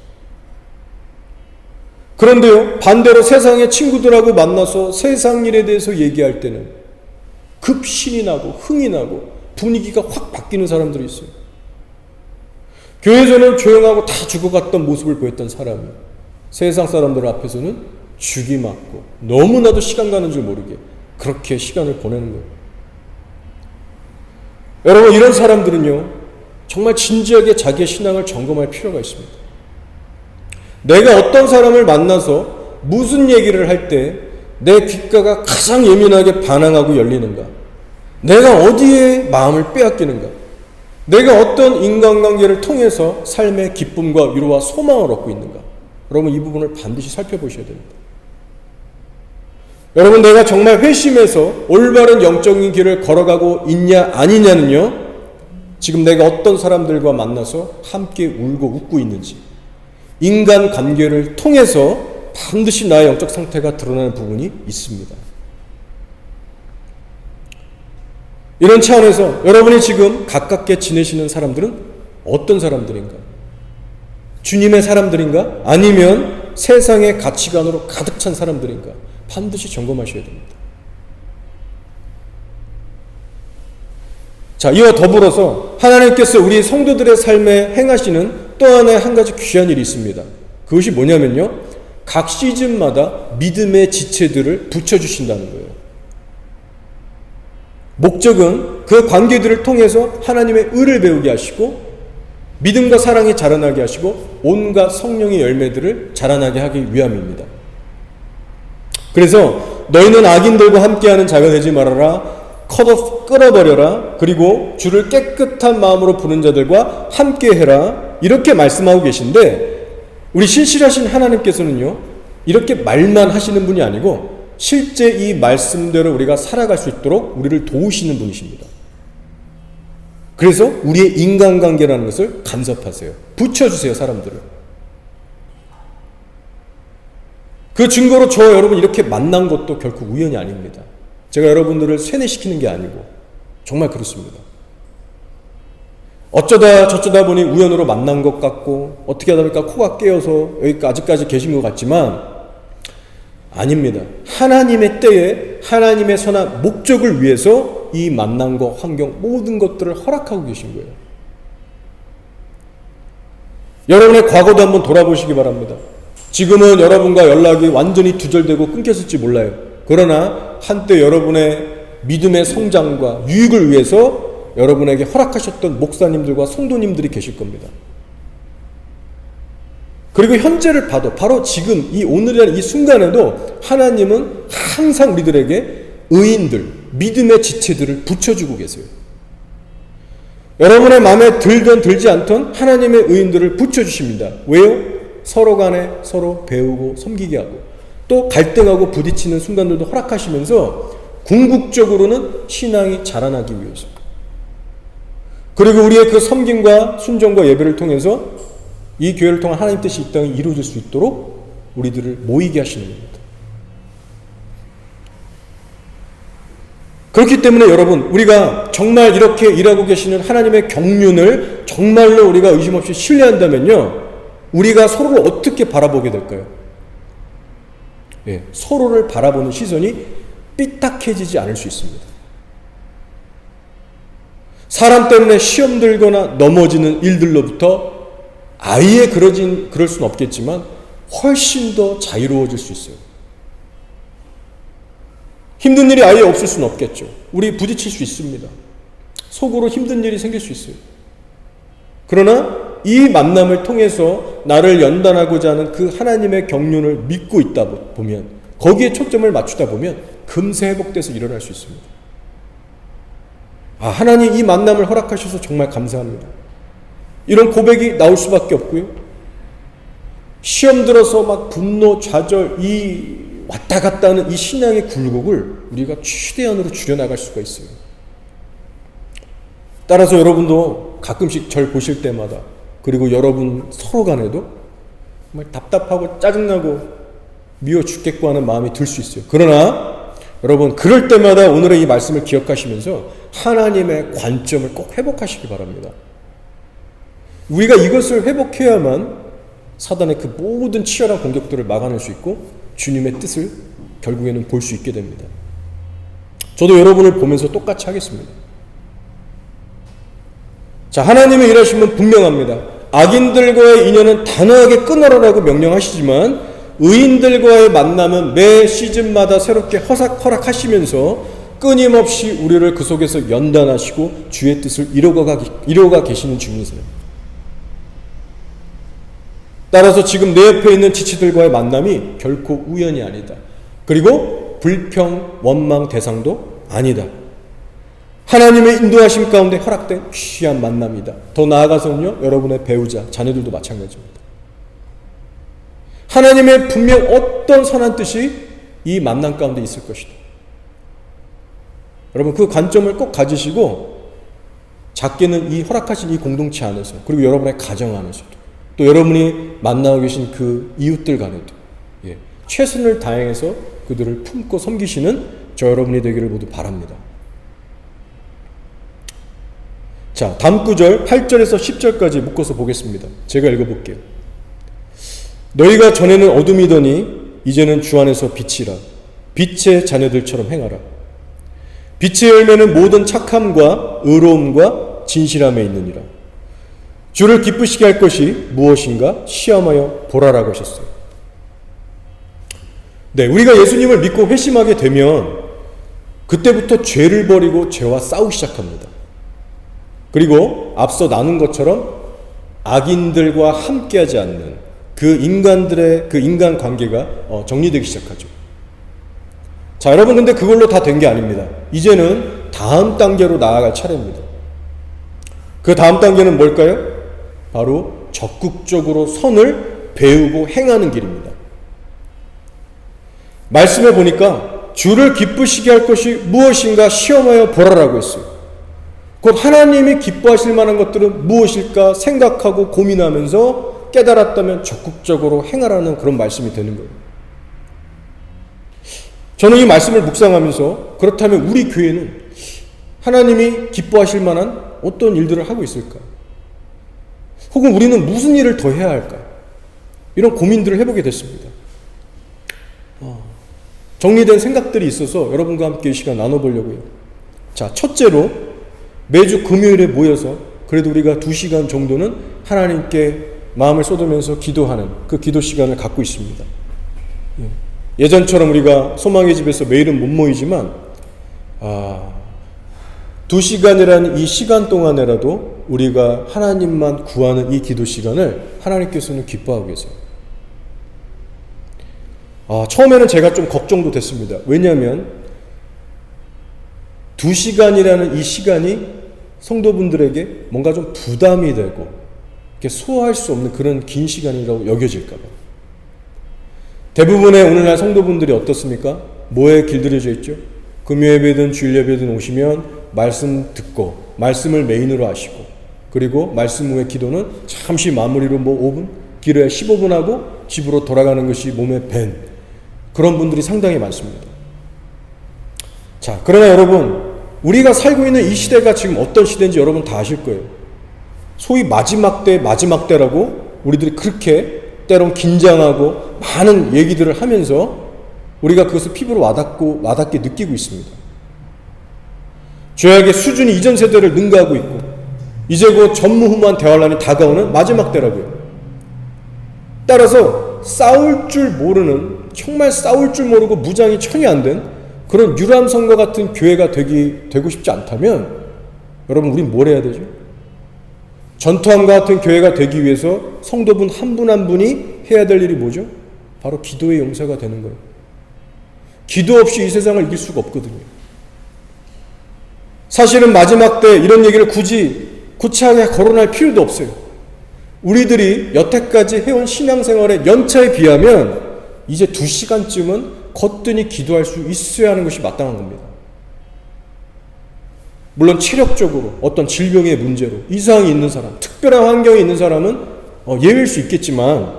그런데요, 반대로 세상의 친구들하고 만나서 세상 일에 대해서 얘기할 때는 급 신이 나고 흥이 나고 분위기가 확 바뀌는 사람들이 있어요. 교회에서는 조용하고 다 죽어갔던 모습을 보였던 사람이 세상 사람들 앞에서는 죽이 맞고 너무나도 시간 가는 줄 모르게 그렇게 시간을 보내는 거예요. 여러분, 이런 사람들은요, 정말 진지하게 자기의 신앙을 점검할 필요가 있습니다. 내가 어떤 사람을 만나서 무슨 얘기를 할 때 내 귓가가 가장 예민하게 반항하고 열리는가? 내가 어디에 마음을 빼앗기는가? 내가 어떤 인간관계를 통해서 삶의 기쁨과 위로와 소망을 얻고 있는가? 여러분 이 부분을 반드시 살펴보셔야 됩니다. 여러분 내가 정말 회심해서 올바른 영적인 길을 걸어가고 있냐 아니냐는요, 지금 내가 어떤 사람들과 만나서 함께 울고 웃고 있는지, 인간관계를 통해서 반드시 나의 영적 상태가 드러나는 부분이 있습니다. 이런 차원에서 여러분이 지금 가깝게 지내시는 사람들은 어떤 사람들인가? 주님의 사람들인가? 아니면 세상의 가치관으로 가득 찬 사람들인가? 반드시 점검하셔야 됩니다. 자, 이와 더불어서 하나님께서 우리 성도들의 삶에 행하시는 또 하나의 한 가지 귀한 일이 있습니다. 그것이 뭐냐면요, 각 시즌마다 믿음의 지체들을 붙여주신다는 거예요. 목적은 그 관계들을 통해서 하나님의 의를 배우게 하시고 믿음과 사랑이 자라나게 하시고 온갖 성령의 열매들을 자라나게 하기 위함입니다. 그래서 너희는 악인들과 함께하는 자가 되지 말아라, 끊어버려라, 그리고 주를 깨끗한 마음으로 부르는 자들과 함께해라, 이렇게 말씀하고 계신데, 우리 신실하신 하나님께서는요 이렇게 말만 하시는 분이 아니고 실제 이 말씀대로 우리가 살아갈 수 있도록 우리를 도우시는 분이십니다. 그래서 우리의 인간관계라는 것을 간섭하세요. 붙여주세요, 사람들을. 그 증거로 저 여러분 이렇게 만난 것도 결코 우연이 아닙니다. 제가 여러분들을 세뇌시키는 게 아니고 정말 그렇습니다. 어쩌다 저쩌다 보니 우연으로 만난 것 같고 어떻게 하다 보니까 코가 깨어서 여기 아직까지 계신 것 같지만 아닙니다. 하나님의 때에 하나님의 선한 목적을 위해서 이 만남과 환경 모든 것들을 허락하고 계신 거예요. 여러분의 과거도 한번 돌아보시기 바랍니다. 지금은 여러분과 연락이 완전히 두절되고 끊겼을지 몰라요. 그러나 한때 여러분의 믿음의 성장과 유익을 위해서 여러분에게 허락하셨던 목사님들과 성도님들이 계실 겁니다. 그리고 현재를 봐도 바로 지금 이 오늘이라는 이 순간에도 하나님은 항상 우리들에게 의인들, 믿음의 지체들을 붙여주고 계세요. 여러분의 마음에 들든 들지 않든 하나님의 의인들을 붙여주십니다. 왜요? 서로 간에 서로 배우고 섬기게 하고 또 갈등하고 부딪히는 순간들도 허락하시면서 궁극적으로는 신앙이 자라나기 위해서, 그리고 우리의 그 섬김과 순종과 예배를 통해서 이 교회를 통한 하나님 뜻이 이 땅에 이루어질 수 있도록 우리들을 모이게 하시는 겁니다. 그렇기 때문에 여러분, 우리가 정말 이렇게 일하고 계시는 하나님의 경륜을 정말로 우리가 의심 없이 신뢰한다면요, 우리가 서로를 어떻게 바라보게 될까요? 예, 서로를 바라보는 시선이 삐딱해지지 않을 수 있습니다. 사람 때문에 시험 들거나 넘어지는 일들로부터 아예 그럴 수는 없겠지만 훨씬 더 자유로워질 수 있어요. 힘든 일이 아예 없을 수는 없겠죠. 우리 부딪힐 수 있습니다. 속으로 힘든 일이 생길 수 있어요. 그러나 이 만남을 통해서 나를 연단하고자 하는 그 하나님의 경륜을 믿고 있다 보면, 거기에 초점을 맞추다 보면 금세 회복돼서 일어날 수 있습니다. 아, 하나님 이 만남을 허락하셔서 정말 감사합니다. 이런 고백이 나올 수밖에 없고요. 시험 들어서 막 분노, 좌절, 이 왔다 갔다 하는 이 신앙의 굴곡을 우리가 최대한으로 줄여나갈 수가 있어요. 따라서 여러분도 가끔씩 절 보실 때마다, 그리고 여러분 서로 간에도 정말 답답하고 짜증나고 미워 죽겠고 하는 마음이 들 수 있어요. 그러나 여러분, 그럴 때마다 오늘의 이 말씀을 기억하시면서 하나님의 관점을 꼭 회복하시기 바랍니다. 우리가 이것을 회복해야만 사단의 그 모든 치열한 공격들을 막아낼 수 있고 주님의 뜻을 결국에는 볼 수 있게 됩니다. 저도 여러분을 보면서 똑같이 하겠습니다. 자, 하나님의 일하심은 분명합니다. 악인들과의 인연은 단호하게 끊어라라고 명령하시지만 의인들과의 만남은 매 시즌마다 새롭게 허락하시면서 끊임없이 우리를 그 속에서 연단하시고 주의 뜻을 이루어가 계시는 중이세요. 따라서 지금 내 옆에 있는 지체들과의 만남이 결코 우연이 아니다. 그리고 불평, 원망 대상도 아니다. 하나님의 인도하심 가운데 허락된 귀한 만남이다. 더 나아가서는요, 여러분의 배우자, 자녀들도 마찬가지입니다. 하나님의 분명 어떤 선한 뜻이 이 만남 가운데 있을 것이다. 여러분 그 관점을 꼭 가지시고 작게는 이 허락하신 이 공동체 안에서 그리고 여러분의 가정 안에서도 또 여러분이 만나고 계신 그 이웃들 간에도 최선을 다해서 그들을 품고 섬기시는 저 여러분이 되기를 모두 바랍니다. 자, 다음 구절 8절에서 10절까지 묶어서 보겠습니다. 제가 읽어볼게요. 너희가 전에는 어둠이더니 이제는 주 안에서 빛이라. 빛의 자녀들처럼 행하라. 빛의 열매는 모든 착함과 의로움과 진실함에 있느니라. 주를 기쁘시게 할 것이 무엇인가 시험하여 보라라고 하셨어요. 네, 우리가 예수님을 믿고 회심하게 되면 그때부터 죄를 버리고 죄와 싸우기 시작합니다. 그리고 앞서 나눈 것처럼 악인들과 함께하지 않는 그 인간들의 그 인간 관계가 정리되기 시작하죠. 자, 여러분 근데 그걸로 다 된 게 아닙니다. 이제는 다음 단계로 나아갈 차례입니다. 그 다음 단계는 뭘까요? 바로 적극적으로 선을 배우고 행하는 길입니다. 말씀해 보니까 주를 기쁘시게 할 것이 무엇인가 시험하여 보라라고 했어요. 곧 하나님이 기뻐하실 만한 것들은 무엇일까 생각하고 고민하면서 깨달았다면 적극적으로 행하라는 그런 말씀이 되는 거예요. 저는 이 말씀을 묵상하면서 그렇다면 우리 교회는 하나님이 기뻐하실 만한 어떤 일들을 하고 있을까? 혹은 우리는 무슨 일을 더 해야 할까? 이런 고민들을 해보게 됐습니다. 정리된 생각들이 있어서 여러분과 함께 이 시간 나눠보려고요. 자, 첫째로 매주 금요일에 모여서 그래도 우리가 2시간 정도는 하나님께 마음을 쏟으면서 기도하는 그 기도 시간을 갖고 있습니다. 예전처럼 우리가 소망의 집에서 매일은 못 모이지만 2시간이라는 이 시간 동안에라도 우리가 하나님만 구하는 이 기도 시간을 하나님께서는 기뻐하고 계세요. 처음에는 제가 좀 걱정도 됐습니다. 왜냐하면 2시간이라는 이 시간이 성도분들에게 뭔가 좀 부담이 되고 이렇게 소화할 수 없는 그런 긴 시간이라고 여겨질까 봐. 대부분의 오늘날 성도분들이 어떻습니까? 뭐에 길들여져 있죠? 금요예배든 주일예배든 오시면 말씀 듣고 말씀을 메인으로 하시고 그리고 말씀 후에 기도는 잠시 마무리로 5분, 길어야 15분 하고 집으로 돌아가는 것이 몸에 밴 그런 분들이 상당히 많습니다. 자, 그러나 여러분 우리가 살고 있는 이 시대가 지금 어떤 시대인지 여러분 다 아실 거예요. 소위 마지막 때라고 우리들이 그렇게 때론 긴장하고 많은 얘기들을 하면서 우리가 그것을 피부로 와닿게 느끼고 있습니다. 죄악의 수준이 이전 세대를 능가하고 있고 이제 곧 전무후무한 대환란이 다가오는 마지막 때라고요. 따라서 싸울 줄 모르는 정말 싸울 줄 모르고 무장이 천이 안 된 그런 유람선과 같은 교회가 되고 싶지 않다면 여러분 우린 뭘 해야 되죠? 전투함과 같은 교회가 되기 위해서 성도분 한 분 한 분이 해야 될 일이 뭐죠? 바로 기도의 용사가 되는 거예요. 기도 없이 이 세상을 이길 수가 없거든요. 사실은 마지막 때 이런 얘기를 굳이 구체하게 거론할 필요도 없어요. 우리들이 여태까지 해온 신앙생활의 연차에 비하면 이제 2시간쯤은 거뜬히 기도할 수 있어야 하는 것이 마땅한 겁니다. 물론 체력적으로 어떤 질병의 문제로 이상이 있는 사람, 특별한 환경에 있는 사람은 예외일 수 있겠지만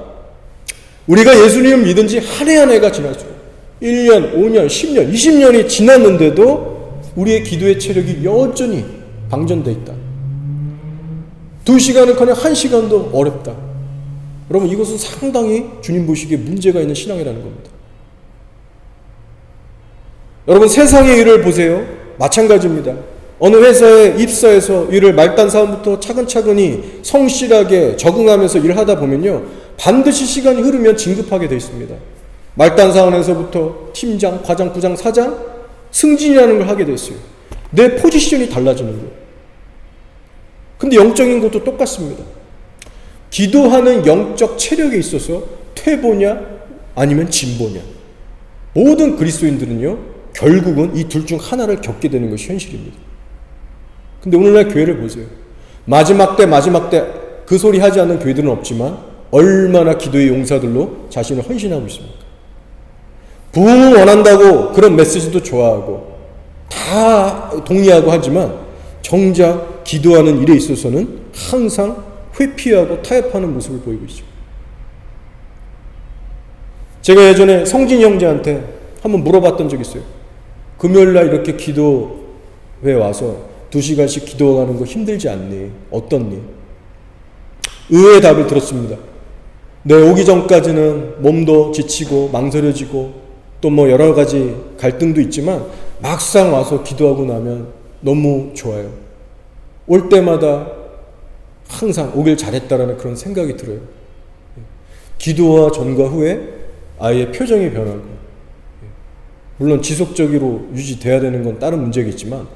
우리가 예수님을 믿은 지 한 해 한 해가 지날수록 1년, 5년, 10년, 20년이 지났는데도 우리의 기도의 체력이 여전히 방전되어 있다. 2시간은커녕 1시간도 어렵다. 여러분 이것은 상당히 주님 보시기에 문제가 있는 신앙이라는 겁니다. 여러분 세상의 일을 보세요. 마찬가지입니다. 어느 회사에 입사해서 일을 말단 사원부터 차근차근히 성실하게 적응하면서 일하다 보면요. 반드시 시간이 흐르면 진급하게 되어 있습니다. 말단 사원에서부터 팀장, 과장, 부장, 사장, 승진이라는 걸 하게 됐어요. 내 포지션이 달라지는 거예요. 근데 영적인 것도 똑같습니다. 기도하는 영적 체력에 있어서 퇴보냐 아니면 진보냐. 모든 그리스도인들은요. 결국은 이 둘 중 하나를 겪게 되는 것이 현실입니다. 근데 오늘날 교회를 보세요. 마지막 때 그 소리 하지 않는 교회들은 없지만 얼마나 기도의 용사들로 자신을 헌신하고 있습니까? 부흥을 원한다고 그런 메시지도 좋아하고 다 동의하고 하지만 정작 기도하는 일에 있어서는 항상 회피하고 타협하는 모습을 보이고 있죠. 제가 예전에 성진이 형제한테 한번 물어봤던 적이 있어요. 금요일날 이렇게 기도회 와서 2시간씩 기도하는 거 힘들지 않니? 어떻니? 의외의 답을 들었습니다. 네, 오기 전까지는 몸도 지치고 망설여지고 또 뭐 여러 가지 갈등도 있지만 막상 와서 기도하고 나면 너무 좋아요. 올 때마다 항상 오길 잘했다라는 그런 생각이 들어요. 기도와 전과 후에 아이의 표정이 변하고, 물론 지속적으로 유지돼야 되는 건 다른 문제겠지만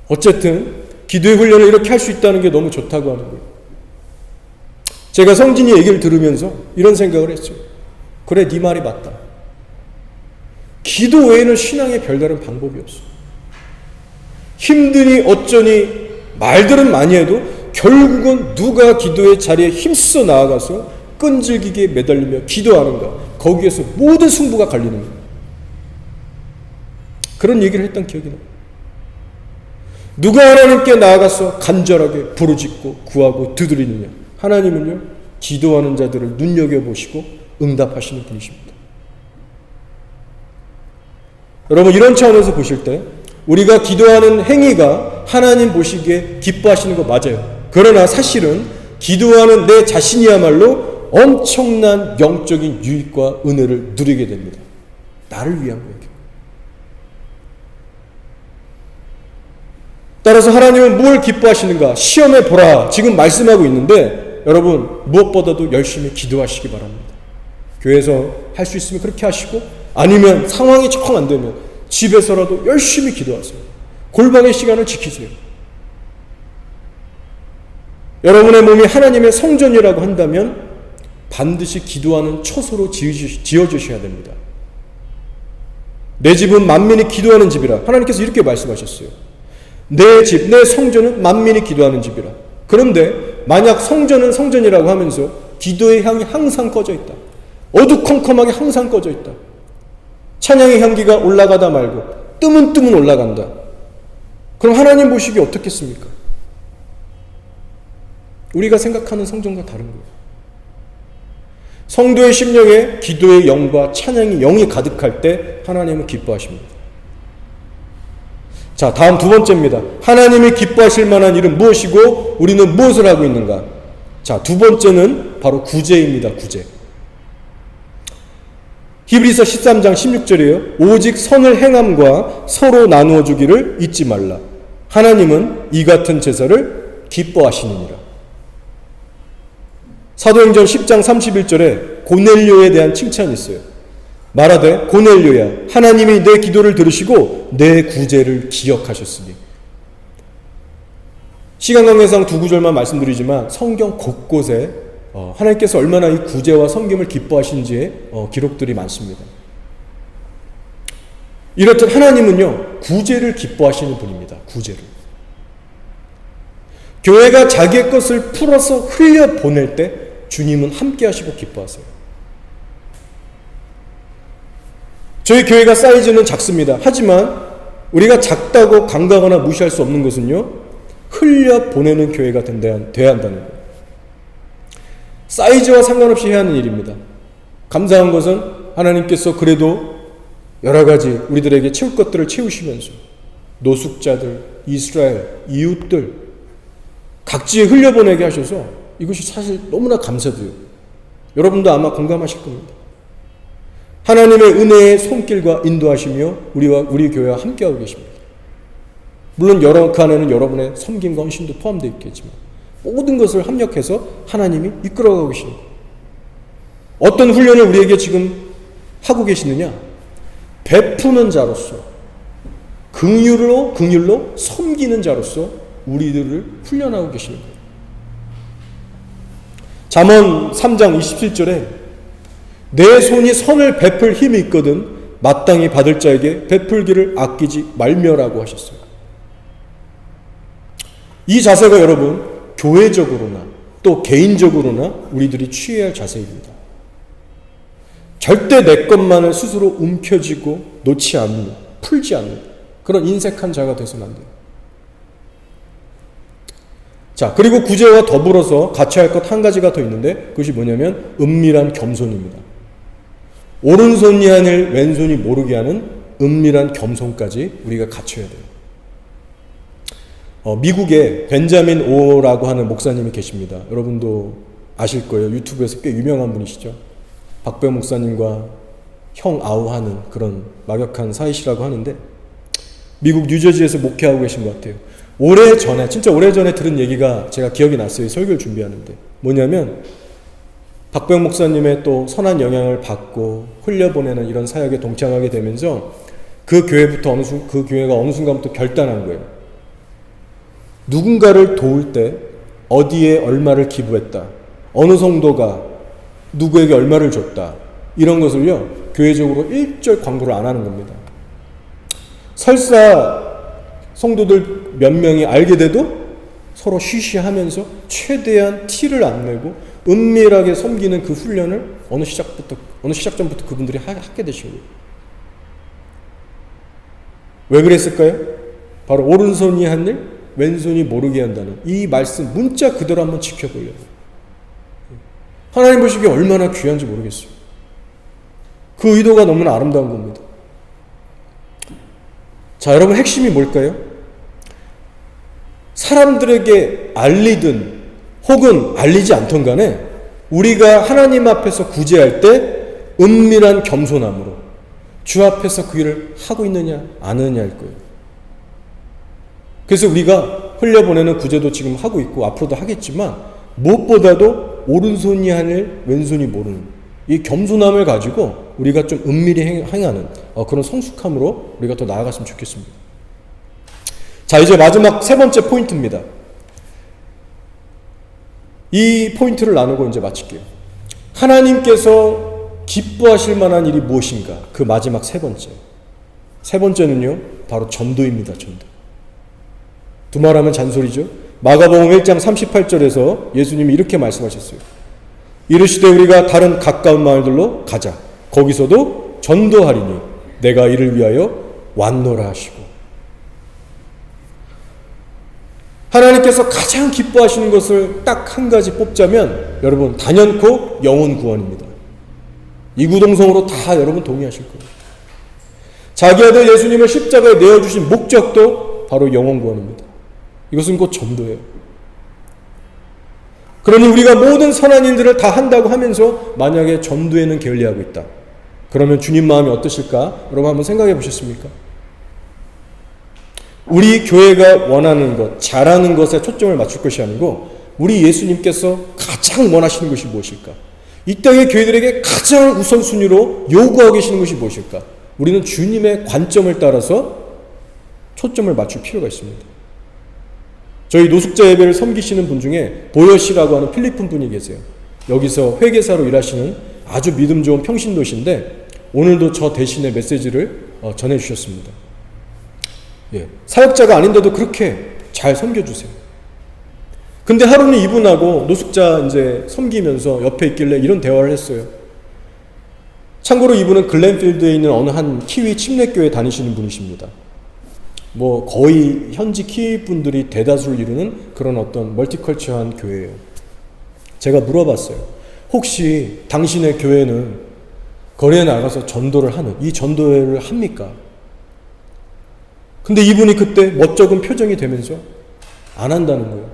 어쨌든 기도의 훈련을 이렇게 할 수 있다는 게 너무 좋다고 하는 거예요. 제가 성진이 얘기를 들으면서 이런 생각을 했어요. 그래, 네 말이 맞다. 기도 외에는 신앙에 별다른 방법이 없어. 힘드니 어쩌니 말들은 많이 해도 결국은 누가 기도의 자리에 힘써 나아가서 끈질기게 매달리며 기도하는가, 거기에서 모든 승부가 갈리는 거예요. 그런 얘기를 했던 기억이 나요. 누가 하나님께 나아가서 간절하게 부르짖고 구하고 두드리느냐, 하나님은요 기도하는 자들을 눈여겨보시고 응답하시는 분이십니다. 여러분, 이런 차원에서 보실 때 우리가 기도하는 행위가 하나님 보시기에 기뻐하시는 거 맞아요. 그러나 사실은 기도하는 내 자신이야말로 엄청난 영적인 유익과 은혜를 누리게 됩니다. 나를 위한 거예요. 따라서 하나님은 뭘 기뻐하시는가? 시험해 보라. 지금 말씀하고 있는데 여러분, 무엇보다도 열심히 기도하시기 바랍니다. 교회에서 할 수 있으면 그렇게 하시고, 아니면 상황이 정 안 되면 집에서라도 열심히 기도하세요. 골방의 시간을 지키세요. 여러분의 몸이 하나님의 성전이라고 한다면 반드시 기도하는 처소로 지어주셔야 됩니다. 내 집은 만민이 기도하는 집이라 하나님께서 이렇게 말씀하셨어요. 내 집, 내 성전은 만민이 기도하는 집이라. 그런데 만약 성전은 성전이라고 하면서 기도의 향이 항상 꺼져 있다, 어두컴컴하게 항상 꺼져 있다, 찬양의 향기가 올라가다 말고 뜨문뜨문 올라간다, 그럼 하나님 보시기에 어떻겠습니까? 우리가 생각하는 성전과 다른 거예요. 성도의 심령에 기도의 영과 찬양의 영이 가득할 때 하나님은 기뻐하십니다. 자, 다음 두 번째입니다. 하나님이 기뻐하실 만한 일은 무엇이고 우리는 무엇을 하고 있는가? 자, 두 번째는 바로 구제입니다. 구제. 히브리서 13장 16절이에요. 오직 선을 행함과 서로 나누어 주기를 잊지 말라. 하나님은 이 같은 제사를 기뻐하시느니라. 사도행전 10장 31절에 고넬료에 대한 칭찬이 있어요. 말하되 고넬료야, 하나님이 내 기도를 들으시고 내 구제를 기억하셨으니. 시간 관계상 두 구절만 말씀드리지만 성경 곳곳에 하나님께서 얼마나 이 구제와 섬김을 기뻐하시는지의 기록들이 많습니다. 이렇듯 하나님은요 구제를 기뻐하시는 분입니다. 구제를. 교회가 자기의 것을 풀어서 흘려보낼 때 주님은 함께 하시고 기뻐하세요. 저희 교회가 사이즈는 작습니다. 하지만 우리가 작다고 간과하거나 무시할 수 없는 것은요, 흘려보내는 교회가 돼야 한다는 거예요. 사이즈와 상관없이 해야 하는 일입니다. 감사한 것은 하나님께서 그래도 여러 가지 우리들에게 채울 것들을 채우시면서 노숙자들, 이스라엘, 이웃들 각지에 흘려보내게 하셔서 이것이 사실 너무나 감사드려요. 여러분도 아마 공감하실 겁니다. 하나님의 은혜의 손길과 인도하시며 우리 교회와 함께하고 계십니다. 물론 그 안에는 여러분의 섬김과 헌신도 포함되어 있겠지만 모든 것을 합력해서 하나님이 이끌어가고 계시는 거예요. 어떤 훈련을 우리에게 지금 하고 계시느냐? 베푸는 자로서, 긍휼로 섬기는 자로서 우리들을 훈련하고 계시는 거예요. 잠언 3장 27절에 내 손이 선을 베풀 힘이 있거든 마땅히 받을 자에게 베풀기를 아끼지 말며라고 하셨어요. 이 자세가 여러분 교회적으로나 또 개인적으로나 우리들이 취해야 할 자세입니다. 절대 내 것만을 스스로 움켜쥐고 놓지 않는, 풀지 않는 그런 인색한 자가 되서는 안 돼요. 자, 그리고 구제와 더불어서 갖춰야 할 것 한 가지가 더 있는데 그것이 뭐냐면 은밀한 겸손입니다. 오른손이 하늘 왼손이 모르게 하는 은밀한 겸손까지 우리가 갖춰야 돼요. 미국에 벤자민 오라고 하는 목사님이 계십니다. 여러분도 아실 거예요. 유튜브에서 꽤 유명한 분이시죠. 박배 목사님과 형 아우하는 그런 막역한 사이시라고 하는데 미국 뉴저지에서 목회하고 계신 것 같아요. 오래전에, 진짜 오래전에 들은 얘기가 제가 기억이 났어요. 설교를 준비하는데. 뭐냐면 박배 목사님의 또 선한 영향을 받고 흘려보내는 이런 사역에 동참하게 되면서 그 교회가 어느 순간부터 결단한 거예요. 누군가를 도울 때 어디에 얼마를 기부했다, 어느 정도가 누구에게 얼마를 줬다, 이런 것을요 교회적으로 일절 광고를 안 하는 겁니다. 설사 성도들 몇 명이 알게 돼도 서로 쉬쉬하면서 최대한 티를 안 내고 은밀하게 섬기는 그 훈련을 어느 시작 전부터 그분들이 하게 되신 거예요. 왜 그랬을까요? 바로 오른손이 한 일, 왼손이 모르게 한다는 이 말씀 문자 그대로 한번 지켜보려고. 하나님 보시기에 얼마나 귀한지 모르겠어요. 그 의도가 너무나 아름다운 겁니다. 자, 여러분 핵심이 뭘까요? 사람들에게 알리든 혹은 알리지 않던 간에 우리가 하나님 앞에서 구제할 때 은밀한 겸손함으로 주 앞에서 그 일을 하고 있느냐 안 하느냐일 거예요. 그래서 우리가 흘려보내는 구제도 지금 하고 있고 앞으로도 하겠지만 무엇보다도 오른손이 하늘 왼손이 모르는 이 겸손함을 가지고 우리가 좀 은밀히 행하는 그런 성숙함으로 우리가 더 나아갔으면 좋겠습니다. 자, 이제 마지막 세 번째 포인트입니다. 이 포인트를 나누고 이제 마칠게요. 하나님께서 기뻐하실 만한 일이 무엇인가? 그 마지막 세 번째. 세 번째는요, 바로 전도입니다. 전도. 두말하면 잔소리죠. 마가복음 1장 38절에서 예수님이 이렇게 말씀하셨어요. 이르시되 우리가 다른 가까운 마을들로 가자. 거기서도 전도하리니 내가 이를 위하여 왔노라 하시고. 하나님께서 가장 기뻐하시는 것을 딱 한 가지 뽑자면 여러분 단연코 영혼 구원입니다. 이구동성으로 다 여러분 동의하실 거예요. 자기 아들 예수님을 십자가에 내어주신 목적도 바로 영혼 구원입니다. 이것은 곧 전도예요. 그러니 우리가 모든 선한 일들을 다 한다고 하면서 만약에 전도에는 게을리하고 있다. 그러면 주님 마음이 어떠실까? 여러분 한번 생각해 보셨습니까? 우리 교회가 원하는 것, 잘하는 것에 초점을 맞출 것이 아니고 우리 예수님께서 가장 원하시는 것이 무엇일까? 이 땅의 교회들에게 가장 우선순위로 요구하고 계시는 것이 무엇일까? 우리는 주님의 관점을 따라서 초점을 맞출 필요가 있습니다. 저희 노숙자 예배를 섬기시는 분 중에 보여씨라고 하는 필리핀 분이 계세요. 여기서 회계사로 일하시는 아주 믿음 좋은 평신도시인데 오늘도 저 대신에 메시지를 전해주셨습니다. 예, 사역자가 아닌데도 그렇게 잘 섬겨주세요. 근데 하루는 이분하고 노숙자 이제 섬기면서 옆에 있길래 이런 대화를 했어요. 참고로 이분은 글렌필드에 있는 어느 한 키위 침례교회 다니시는 분이십니다. 뭐 거의 현지 키위 분들이 대다수를 이루는 그런 어떤 멀티컬처한 교회예요. 제가 물어봤어요. 혹시 당신의 교회는 거리에 나가서 전도를 하는 이 전도회를 합니까? 근데 이분이 그때 멋쩍은 표정이 되면서 안 한다는 거예요.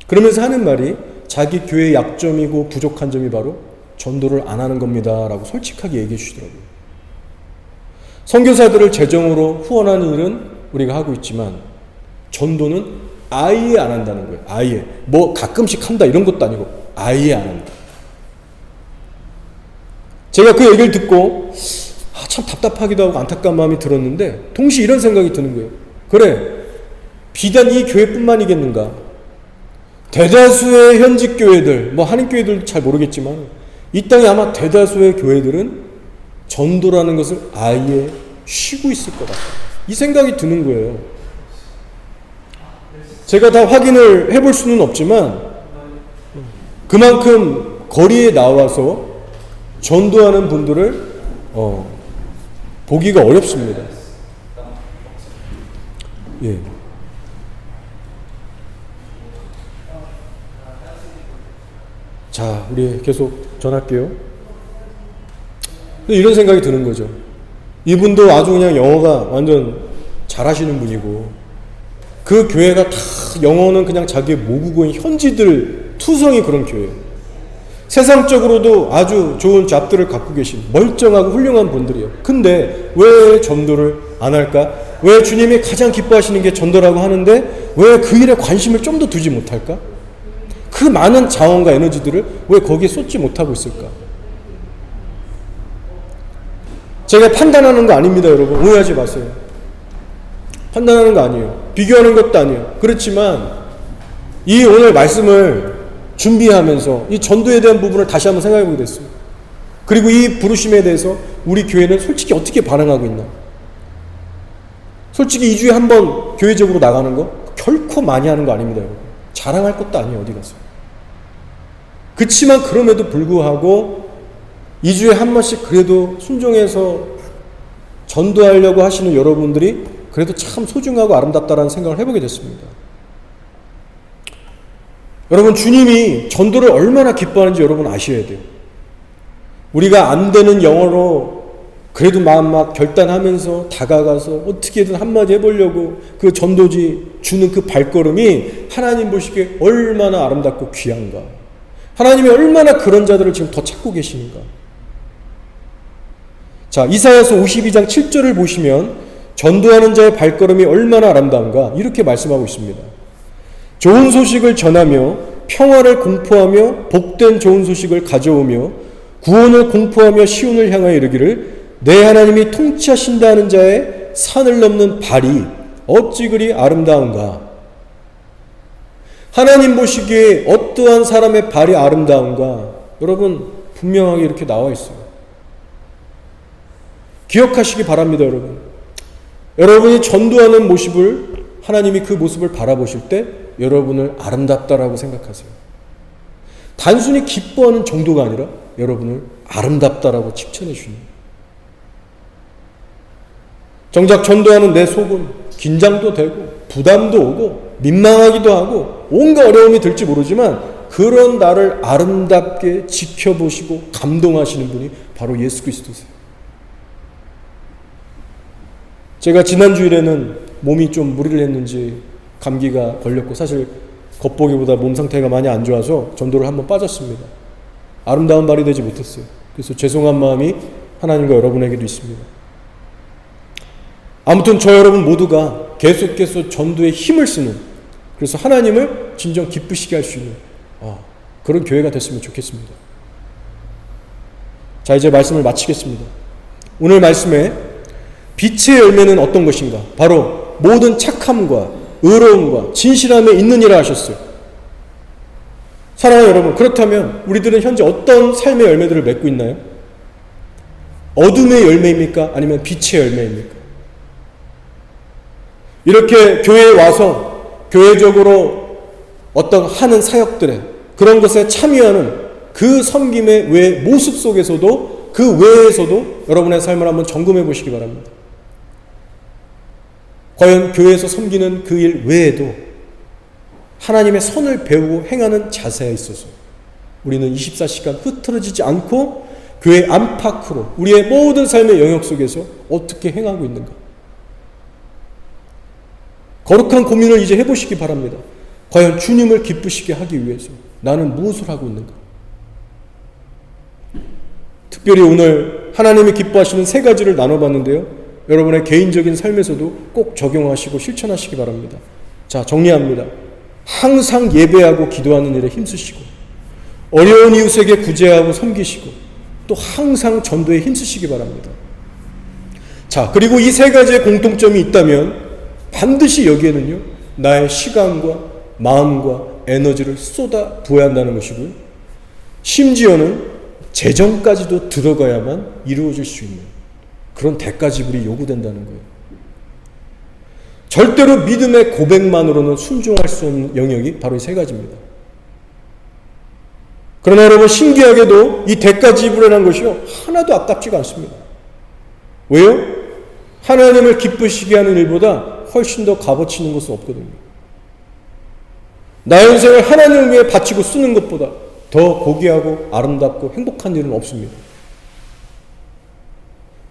그러면서 하는 말이 자기 교회의 약점이고 부족한 점이 바로 전도를 안 하는 겁니다 라고 솔직하게 얘기해 주시더라고요. 선교사들을 재정으로 후원하는 일은 우리가 하고 있지만 전도는 아예 안 한다는 거예요. 아예. 뭐 가끔씩 한다 이런 것도 아니고 아예 안 한다. 제가 그 얘기를 듣고 참 답답하기도 하고 안타까운 마음이 들었는데 동시에 이런 생각이 드는 거예요. 그래, 비단 이 교회뿐만이겠는가? 대다수의 현직 교회들, 뭐 한인교회들도 잘 모르겠지만 이 땅에 아마 대다수의 교회들은 전도라는 것을 아예 쉬고 있을 것 같아요. 이 생각이 드는 거예요. 제가 다 확인을 해볼 수는 없지만 그만큼 거리에 나와서 전도하는 분들을 보기가 어렵습니다. 예. 자, 우리 계속 전할게요. 이런 생각이 드는 거죠. 이분도 아주 그냥 영어가 완전 잘하시는 분이고, 그 교회가 다 영어는 그냥 자기의 모국어인 현지들 투성이 그런 교회예요. 세상적으로도 아주 좋은 잡들을 갖고 계신 멀쩡하고 훌륭한 분들이에요. 근데 왜 전도를 안 할까? 왜 주님이 가장 기뻐하시는 게 전도라고 하는데 왜 그 일에 관심을 좀 더 두지 못할까? 그 많은 자원과 에너지들을 왜 거기에 쏟지 못하고 있을까? 제가 판단하는 거 아닙니다, 여러분. 오해하지 마세요. 판단하는 거 아니에요. 비교하는 것도 아니에요. 그렇지만 이 오늘 말씀을 준비하면서 이 전도에 대한 부분을 다시 한번 생각해 보게 됐습니다. 그리고 이 부르심에 대해서 우리 교회는 솔직히 어떻게 반응하고 있나? 솔직히 2주에 한 번 교회적으로 나가는 거 결코 많이 하는 거 아닙니다, 여러분. 자랑할 것도 아니에요, 어디 가서. 그치만 그럼에도 불구하고 2주에 한 번씩 그래도 순종해서 전도하려고 하시는 여러분들이 그래도 참 소중하고 아름답다라는 생각을 해보게 됐습니다. 여러분, 주님이 전도를 얼마나 기뻐하는지 여러분 아셔야 돼요. 우리가 안 되는 영어로 그래도 마음 막 결단하면서 다가가서 어떻게든 한마디 해보려고 그 전도지 주는 그 발걸음이 하나님 보시기에 얼마나 아름답고 귀한가. 하나님이 얼마나 그런 자들을 지금 더 찾고 계시는가. 자, 이사야서 52장 7절을 보시면 전도하는 자의 발걸음이 얼마나 아름다운가 이렇게 말씀하고 있습니다. 좋은 소식을 전하며 평화를 공포하며 복된 좋은 소식을 가져오며 구원을 공포하며 시온을 향하여 이르기를 내 하나님이 통치하신다 하는 자의 산을 넘는 발이 어찌 그리 아름다운가. 하나님 보시기에 어떠한 사람의 발이 아름다운가 여러분 분명하게 이렇게 나와 있어요. 기억하시기 바랍니다, 여러분. 여러분이 전도하는 모습을 하나님이 그 모습을 바라보실 때 여러분을 아름답다라고 생각하세요. 단순히 기뻐하는 정도가 아니라 여러분을 아름답다라고 칭찬해 주십니다. 정작 전도하는 내 속은 긴장도 되고 부담도 오고 민망하기도 하고 온갖 어려움이 들지 모르지만 그런 나를 아름답게 지켜보시고 감동하시는 분이 바로 예수 그리스도세요. 제가 지난 주일에는 몸이 좀 무리를 했는지 감기가 걸렸고 사실 겉보기보다 몸 상태가 많이 안 좋아서 전도를 한번 빠졌습니다. 아름다운 발이 되지 못했어요. 그래서 죄송한 마음이 하나님과 여러분에게도 있습니다. 아무튼 저 여러분 모두가 계속해서 전도에 힘을 쓰는, 그래서 하나님을 진정 기쁘시게 할 수 있는 그런 교회가 됐으면 좋겠습니다. 자, 이제 말씀을 마치겠습니다. 오늘 말씀에 빛의 열매는 어떤 것인가? 바로 모든 착함과 의로움과 진실함에 있느니라 하셨어요. 사랑하는 여러분, 그렇다면 우리들은 현재 어떤 삶의 열매들을 맺고 있나요? 어둠의 열매입니까? 아니면 빛의 열매입니까? 이렇게 교회에 와서 교회적으로 어떤 하는 사역들에 그런 것에 참여하는 그 섬김의 외 모습 속에서도 그 외에서도 여러분의 삶을 한번 점검해 보시기 바랍니다. 과연 교회에서 섬기는 그 일 외에도 하나님의 선을 배우고 행하는 자세에 있어서 우리는 24시간 흐트러지지 않고 교회 안팎으로 우리의 모든 삶의 영역 속에서 어떻게 행하고 있는가? 거룩한 고민을 이제 해보시기 바랍니다. 과연 주님을 기쁘시게 하기 위해서 나는 무엇을 하고 있는가? 특별히 오늘 하나님이 기뻐하시는 세 가지를 나눠봤는데요. 여러분의 개인적인 삶에서도 꼭 적용하시고 실천하시기 바랍니다. 자, 정리합니다. 항상 예배하고 기도하는 일에 힘쓰시고 어려운 이웃에게 구제하고 섬기시고 또 항상 전도에 힘쓰시기 바랍니다. 자, 그리고 이 세 가지의 공통점이 있다면 반드시 여기에는요, 나의 시간과 마음과 에너지를 쏟아 부어야 한다는 것이고요. 심지어는 재정까지도 들어가야만 이루어질 수 있는 그런 대가 지불이 요구된다는 거예요. 절대로 믿음의 고백만으로는 순종할 수 없는 영역이 바로 이 세 가지입니다. 그러나 여러분 신기하게도 이 대가 지불이라는 것이요 하나도 아깝지가 않습니다. 왜요? 하나님을 기쁘시게 하는 일보다 훨씬 더 값어치 있는 것은 없거든요. 나의 인생을 하나님을 위해 바치고 쓰는 것보다 더 고귀하고 아름답고 행복한 일은 없습니다.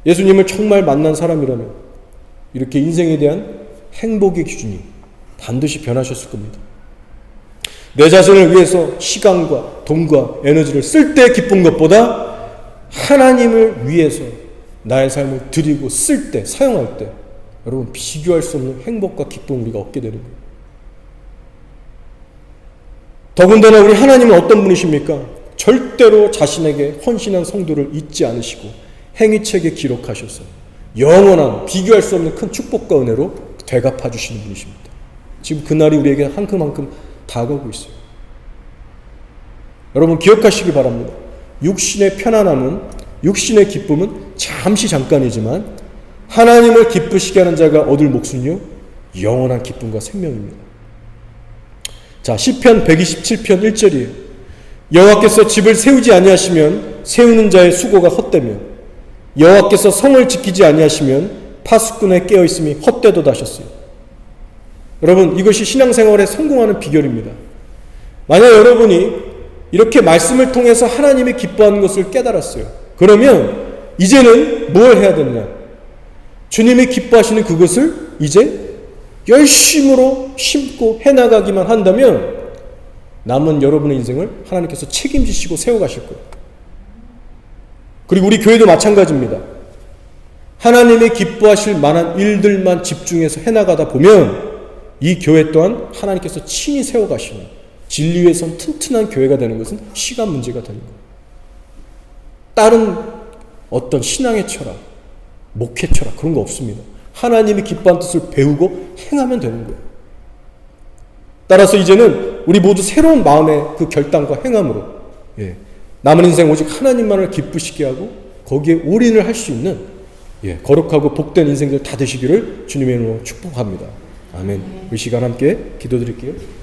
예수님을 정말 만난 사람이라면 이렇게 인생에 대한 행복의 기준이 반드시 변하셨을 겁니다. 내 자신을 위해서 시간과 돈과 에너지를 쓸 때 기쁜 것보다 하나님을 위해서 나의 삶을 드리고 쓸 때, 사용할 때 여러분 비교할 수 없는 행복과 기쁨을 우리가 얻게 되는 거예요. 더군다나 우리 하나님은 어떤 분이십니까? 절대로 자신에게 헌신한 성도를 잊지 않으시고 행위책에 기록하셔서 영원한 비교할 수 없는 큰 축복과 은혜로 되갚아 주시는 분이십니다. 지금 그날이 우리에게 한 큼만큼 다가오고 있어요. 여러분 기억하시기 바랍니다. 육신의 편안함은, 육신의 기쁨은 잠시 잠깐이지만 하나님을 기쁘시게 하는 자가 얻을 몫은요 영원한 기쁨과 생명입니다. 자, 시편 127편 1절이에요. 여호와께서 집을 세우지 아니하시면 세우는 자의 수고가 헛되며 여호와께서 성을 지키지 아니하시면 파수꾼의 깨어있음이 헛되도다 하셨어요. 여러분 이것이 신앙생활에 성공하는 비결입니다. 만약 여러분이 이렇게 말씀을 통해서 하나님이 기뻐하는 것을 깨달았어요. 그러면 이제는 뭘 해야 되느냐? 주님이 기뻐하시는 그것을 이제 열심으로 심고 해나가기만 한다면 남은 여러분의 인생을 하나님께서 책임지시고 세워가실 거예요. 그리고 우리 교회도 마찬가지입니다. 하나님이 기뻐하실 만한 일들만 집중해서 해나가다 보면 이 교회 또한 하나님께서 친히 세워가시는 진리에선 튼튼한 교회가 되는 것은 시간 문제가 되는 거예요. 다른 어떤 신앙의 철학, 목회 철학 그런 거 없습니다. 하나님이 기뻐하는 뜻을 배우고 행하면 되는 거예요. 따라서 이제는 우리 모두 새로운 마음의 그 결단과 행함으로 남은 인생 오직 하나님만을 기쁘시게 하고 거기에 올인을 할 수 있는 거룩하고 복된 인생들 다 되시기를 주님의 이름으로 축복합니다. 아멘. 이 시간 함께 기도드릴게요.